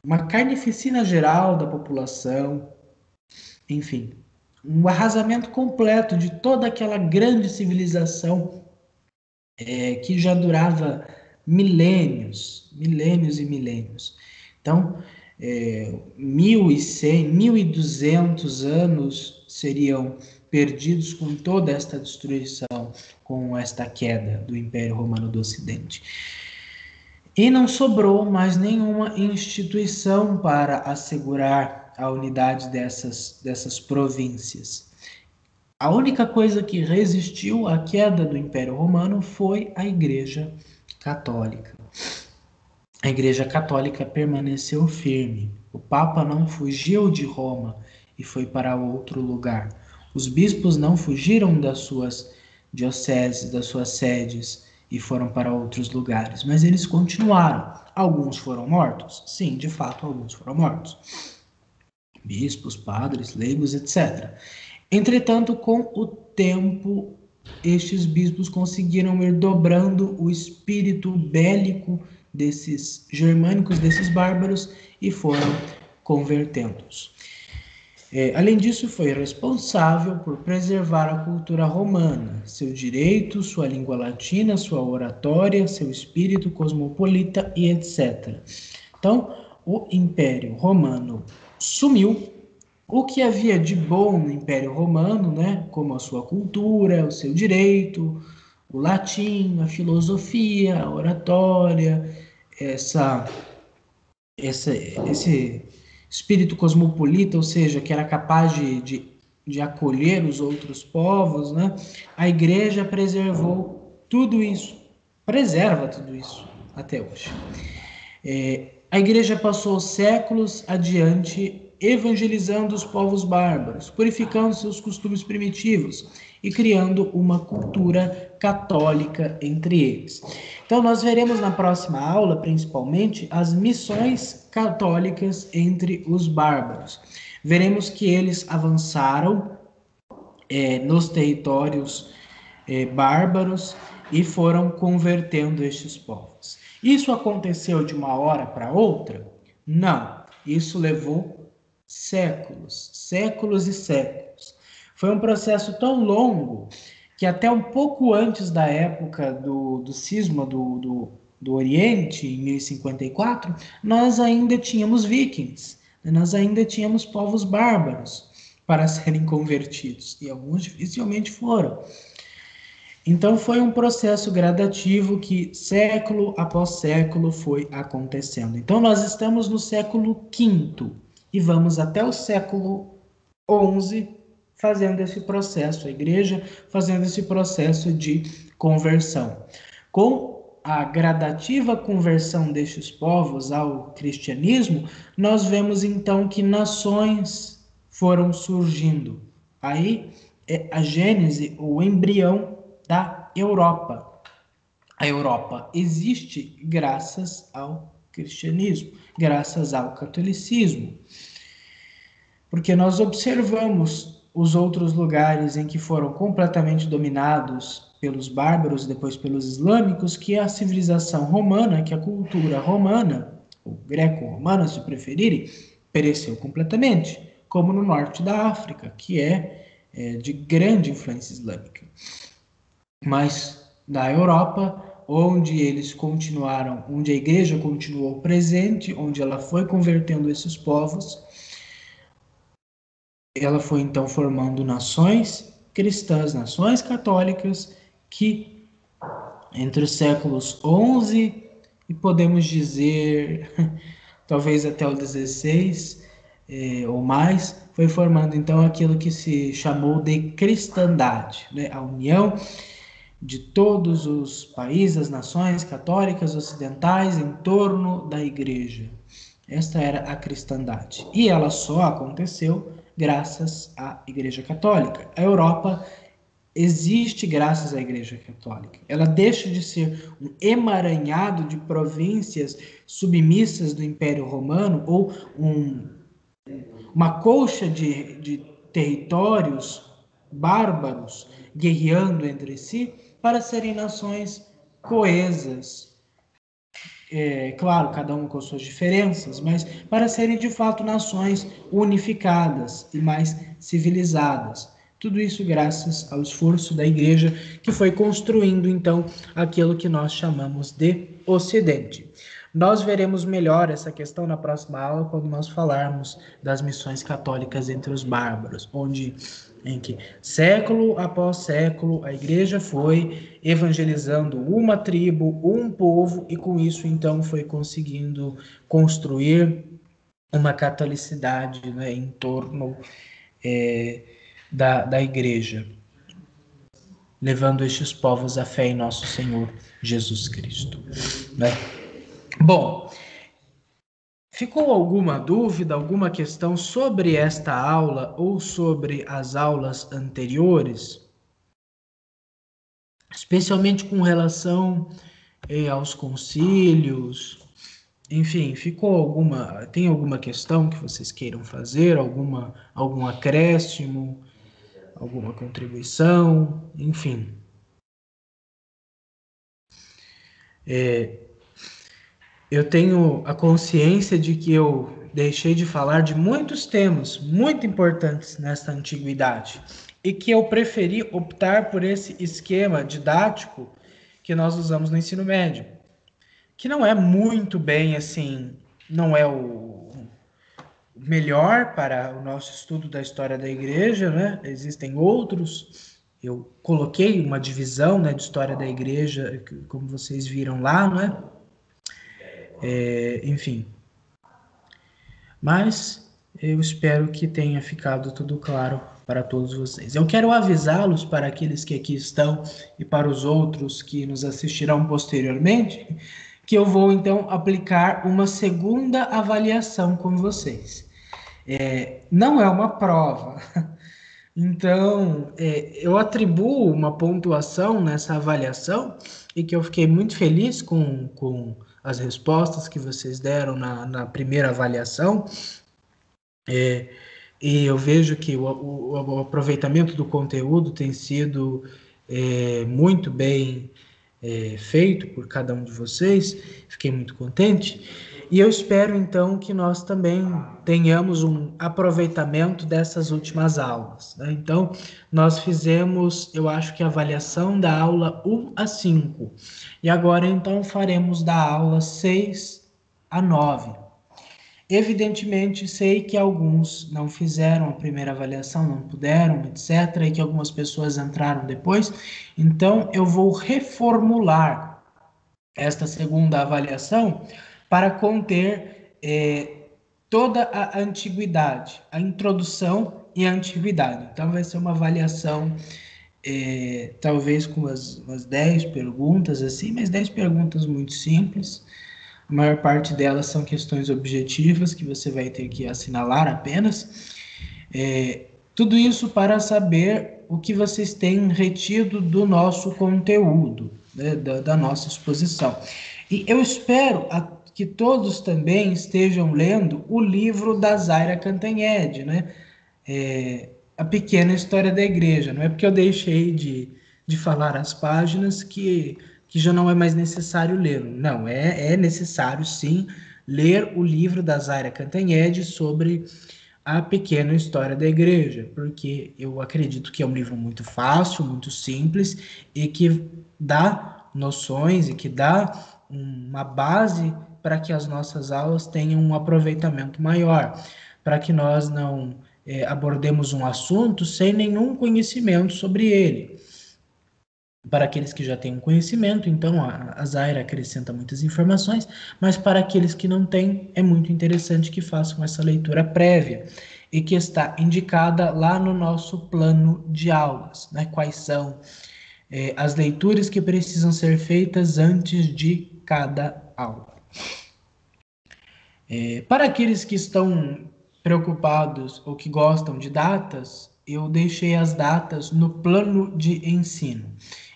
uma carnificina geral da população, enfim, um arrasamento completo de toda aquela grande civilização que já durava milênios e milênios. Então, 1.100, 1.200 anos seriam perdidos com toda esta destruição, com esta queda do Império Romano do Ocidente. E não sobrou mais nenhuma instituição para assegurar a unidade dessas províncias. A única coisa que resistiu à queda do Império Romano foi a Igreja Católica. A Igreja Católica permaneceu firme. O Papa não fugiu de Roma e foi para outro lugar. Os bispos não fugiram das suas dioceses, das suas sedes e foram para outros lugares, mas eles continuaram. Alguns foram mortos? Sim, de fato, alguns foram mortos. Bispos, padres, leigos, etc. Entretanto, com o tempo, estes bispos conseguiram ir dobrando o espírito bélico desses germânicos, desses bárbaros, e foram convertendo-os. Além disso, foi responsável por preservar a cultura romana, seu direito, sua língua latina, sua oratória, seu espírito cosmopolita e etc. Então, o Império Romano sumiu. O que havia de bom no Império Romano, né, como a sua cultura, o seu direito, o latim, a filosofia, a oratória, esse espírito cosmopolita, ou seja, que era capaz de acolher os outros povos, né? A igreja preservou tudo isso, preserva tudo isso até hoje. A igreja passou séculos adiante evangelizando os povos bárbaros, purificando seus costumes primitivos e criando uma cultura católica entre eles. Então, nós veremos na próxima aula, principalmente, as missões católicas entre os bárbaros. Veremos que eles avançaram nos territórios bárbaros e foram convertendo estes povos. Isso aconteceu de uma hora para outra? Não. Isso levou séculos, séculos e séculos. Foi um processo tão longo que até um pouco antes da época do cisma do Oriente, em 1054, nós ainda tínhamos vikings, nós ainda tínhamos povos bárbaros para serem convertidos, e alguns dificilmente foram. Então foi um processo gradativo que século após século foi acontecendo. Então nós estamos no século V e vamos até o século XI fazendo esse processo, a igreja fazendo esse processo de conversão. Com a gradativa conversão destes povos ao cristianismo, nós vemos então que nações foram surgindo. Aí é a gênese, o embrião da Europa. A Europa existe graças ao cristianismo, graças ao catolicismo. Porque nós observamos os outros lugares em que foram completamente dominados pelos bárbaros, depois pelos islâmicos, que a civilização romana, que a cultura romana, ou greco-romana, se preferirem, pereceu completamente, como no norte da África, que é de grande influência islâmica. Mas na Europa, onde eles continuaram, onde a igreja continuou presente, onde ela foi convertendo esses povos, ela foi então formando nações cristãs, nações católicas, que entre os séculos XI e podemos dizer, talvez até o XVI ou mais, foi formando então aquilo que se chamou de cristandade, né? A união de todos os países, as nações católicas ocidentais em torno da igreja. Esta era a cristandade. E ela só aconteceu graças à Igreja Católica. A Europa existe graças à Igreja Católica. Ela deixa de ser um emaranhado de províncias submissas do Império Romano ou uma colcha de territórios bárbaros guerreando entre si para serem nações coesas. Claro, cada um com suas diferenças, mas para serem de fato nações unificadas e mais civilizadas. Tudo isso graças ao esforço da igreja que foi construindo então aquilo que nós chamamos de Ocidente. Nós veremos melhor essa questão na próxima aula quando nós falarmos das missões católicas entre os bárbaros, em que século após século a igreja foi evangelizando uma tribo, um povo, e com isso então foi conseguindo construir uma catolicidade, né, em torno da igreja, levando estes povos à fé em nosso Senhor Jesus Cristo, né? Bom, ficou alguma dúvida, alguma questão sobre esta aula ou sobre as aulas anteriores? Especialmente com relação aos concílios, enfim, tem alguma questão que vocês queiram fazer, algum acréscimo, alguma contribuição, enfim. Eu tenho a consciência de que eu deixei de falar de muitos temas muito importantes nesta antiguidade e que eu preferi optar por esse esquema didático que nós usamos no ensino médio, que não é muito bem assim, não é o melhor para o nosso estudo da história da igreja, né? Existem outros. Eu coloquei uma divisão, né, de história da igreja, como vocês viram lá, né? Enfim. Mas eu espero que tenha ficado tudo claro para todos vocês. Eu quero avisá-los, para aqueles que aqui estão e para os outros que nos assistirão posteriormente, que eu vou então aplicar uma segunda avaliação com vocês. Não é uma prova. Então, eu atribuo uma pontuação nessa avaliação e que eu fiquei muito feliz com as respostas que vocês deram na primeira avaliação. E eu vejo que o aproveitamento do conteúdo tem sido muito bem feito por cada um de vocês, fiquei muito contente. E eu espero então que nós também tenhamos um aproveitamento dessas últimas aulas, né? Então, nós fizemos, eu acho que a avaliação da aula 1 a 5, e agora então faremos da aula 6 a 9. Evidentemente, sei que alguns não fizeram a primeira avaliação, não puderam, etc., e que algumas pessoas entraram depois. Então, eu vou reformular esta segunda avaliação para conter toda a antiguidade, a introdução e a antiguidade. Então, vai ser uma avaliação, talvez com umas 10 perguntas, assim, mas 10 perguntas muito simples. A maior parte delas são questões objetivas que você vai ter que assinalar apenas. Tudo isso para saber o que vocês têm retido do nosso conteúdo, né, da nossa exposição. E eu espero que todos também estejam lendo o livro da Zaira Cantanhede, né? A Pequena História da Igreja. Não é porque eu deixei de falar as páginas que já não é mais necessário lê-lo. Não, é necessário sim ler o livro da Zaira Cantanhede sobre a Pequena História da Igreja, porque eu acredito que é um livro muito fácil, muito simples e que dá noções e que dá uma base para que as nossas aulas tenham um aproveitamento maior, para que nós não abordemos um assunto sem nenhum conhecimento sobre ele. Para aqueles que já têm um conhecimento, então a Zaira acrescenta muitas informações, mas para aqueles que não têm, é muito interessante que façam essa leitura prévia e que está indicada lá no nosso plano de aulas, né? Quais são as leituras que precisam ser feitas antes de cada aula. Para aqueles que estão preocupados ou que gostam de datas, eu deixei as datas no plano de ensino.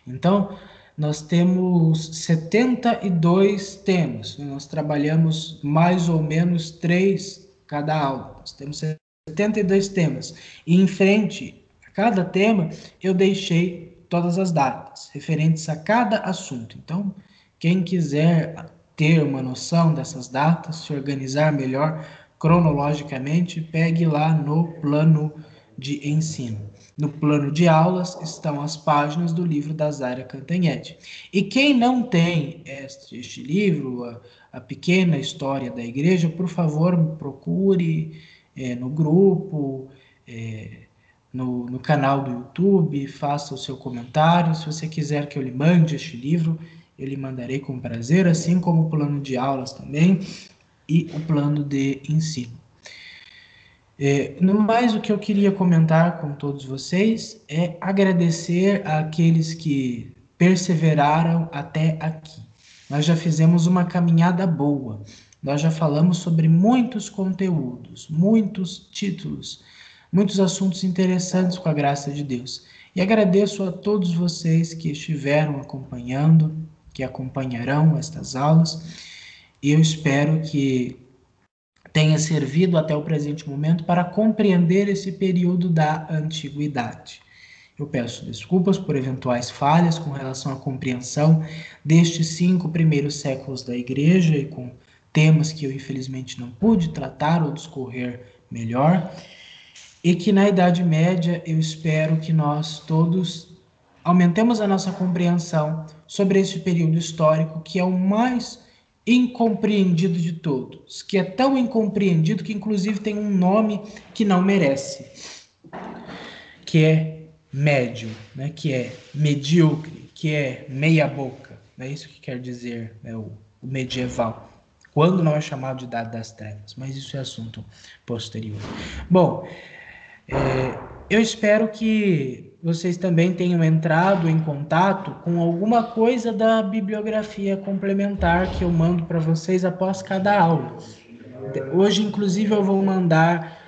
Então, nós temos 72 temas, nós trabalhamos mais ou menos 3 cada aula. Nós temos 72 temas. E em frente a cada tema, eu deixei todas as datas referentes a cada assunto. Então, quem quiser ter uma noção dessas datas, se organizar melhor cronologicamente, pegue lá no plano de ensino. No plano de aulas estão as páginas do livro da Zaira Cantanhede. E quem não tem este livro, a Pequena História da Igreja, por favor, me procure no grupo, no canal do YouTube, faça o seu comentário. Se você quiser que eu lhe mande este livro, eu lhe mandarei com prazer, assim como o plano de aulas também e o plano de ensino. No mais, o que eu queria comentar com todos vocês é agradecer àqueles que perseveraram até aqui. Nós já fizemos uma caminhada boa, nós já falamos sobre muitos conteúdos, muitos títulos, muitos assuntos interessantes com a graça de Deus. E agradeço a todos vocês que estiveram acompanhando, que acompanharão estas aulas, e eu espero que tenha servido até o presente momento para compreender esse período da antiguidade. Eu peço desculpas por eventuais falhas com relação à compreensão destes 5 primeiros séculos da Igreja e com temas que eu infelizmente não pude tratar ou discorrer melhor, e que na Idade Média eu espero que nós todos aumentemos a nossa compreensão sobre esse período histórico que é o mais incompreendido de todos, que é tão incompreendido que inclusive tem um nome que não merece, que é médio, né? Que é medíocre, que é meia boca, é isso que quer dizer, né? O medieval, quando não é chamado de Idade das Trevas, mas isso é assunto posterior. Bom, eu espero que vocês também tenham entrado em contato com alguma coisa da bibliografia complementar que eu mando para vocês após cada aula. Hoje, inclusive, eu vou mandar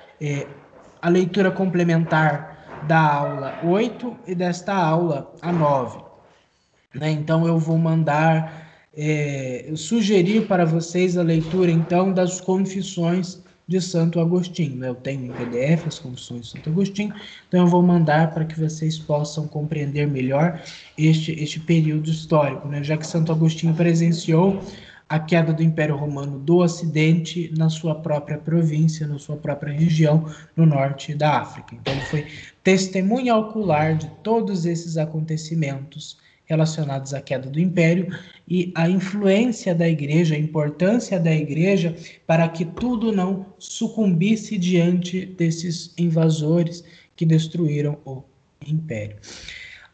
a leitura complementar da aula 8 e desta aula a 9. Né? Então, eu vou mandar, sugerir para vocês a leitura, então, das Confissões de Santo Agostinho. Né? Eu tenho em PDF as Confissões de Santo Agostinho, então eu vou mandar para que vocês possam compreender melhor este período histórico, né? Já que Santo Agostinho presenciou a queda do Império Romano do Ocidente na sua própria província, na sua própria região, no norte da África. Então, ele foi testemunha ocular de todos esses acontecimentos relacionados à queda do Império e a influência da Igreja, a importância da Igreja para que tudo não sucumbisse diante desses invasores que destruíram o Império.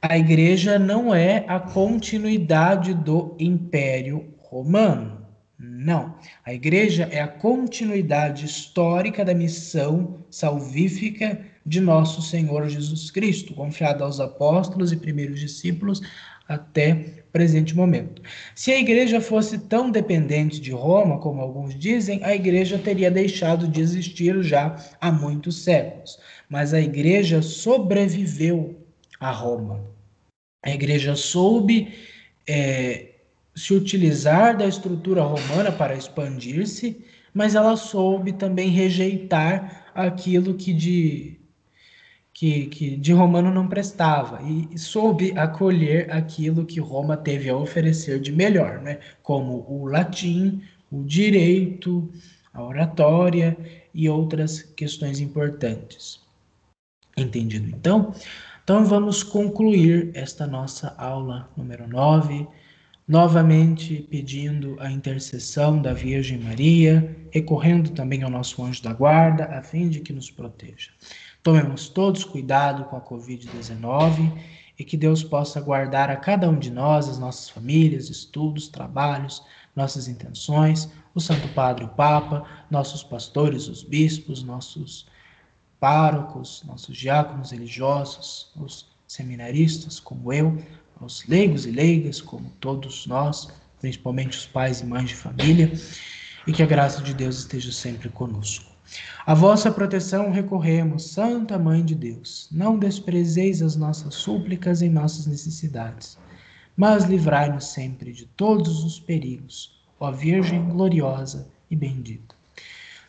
A Igreja não é a continuidade do Império Romano. Não. A Igreja é a continuidade histórica da missão salvífica de nosso Senhor Jesus Cristo, confiada aos apóstolos e primeiros discípulos até o presente momento. Se a Igreja fosse tão dependente de Roma, como alguns dizem, a Igreja teria deixado de existir já há muitos séculos. Mas a Igreja sobreviveu a Roma. A Igreja soube se utilizar da estrutura romana para expandir-se, mas ela soube também rejeitar aquilo que de romano não prestava e soube acolher aquilo que Roma teve a oferecer de melhor, né? Como o latim, o direito, a oratória e outras questões importantes. Entendido, então? Então vamos concluir esta nossa aula número 9, novamente pedindo a intercessão da Virgem Maria, recorrendo também ao nosso anjo da guarda, a fim de que nos proteja. Tomemos todos cuidado com a Covid-19 e que Deus possa guardar a cada um de nós, as nossas famílias, estudos, trabalhos, nossas intenções, o Santo Padre, o Papa, nossos pastores, os bispos, nossos párocos, nossos diáconos religiosos, os seminaristas, como eu, os leigos e leigas, como todos nós, principalmente os pais e mães de família, e que a graça de Deus esteja sempre conosco. A vossa proteção recorremos, Santa Mãe de Deus. Não desprezeis as nossas súplicas em nossas necessidades, mas livrai-nos sempre de todos os perigos, ó Virgem gloriosa e bendita.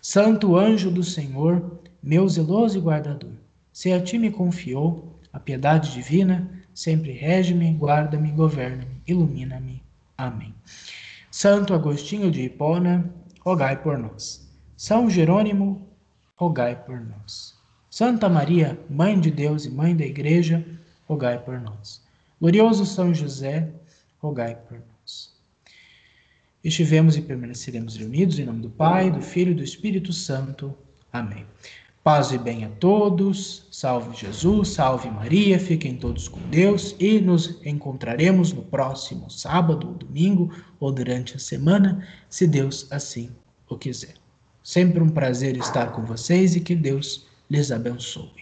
Santo anjo do Senhor, meu zeloso e guardador, se a ti me confiou a piedade divina, sempre rege-me, guarda-me, governa-me, ilumina-me. Amém. Santo Agostinho de Hipona, rogai por nós. São Jerônimo, rogai por nós. Santa Maria, Mãe de Deus e Mãe da Igreja, rogai por nós. Glorioso São José, rogai por nós. Estivemos e permaneceremos reunidos em nome do Pai, do Filho e do Espírito Santo. Amém. Paz e bem a todos, salve Jesus, salve Maria, fiquem todos com Deus e nos encontraremos no próximo sábado ou domingo ou durante a semana, se Deus assim o quiser. Sempre um prazer estar com vocês e que Deus lhes abençoe.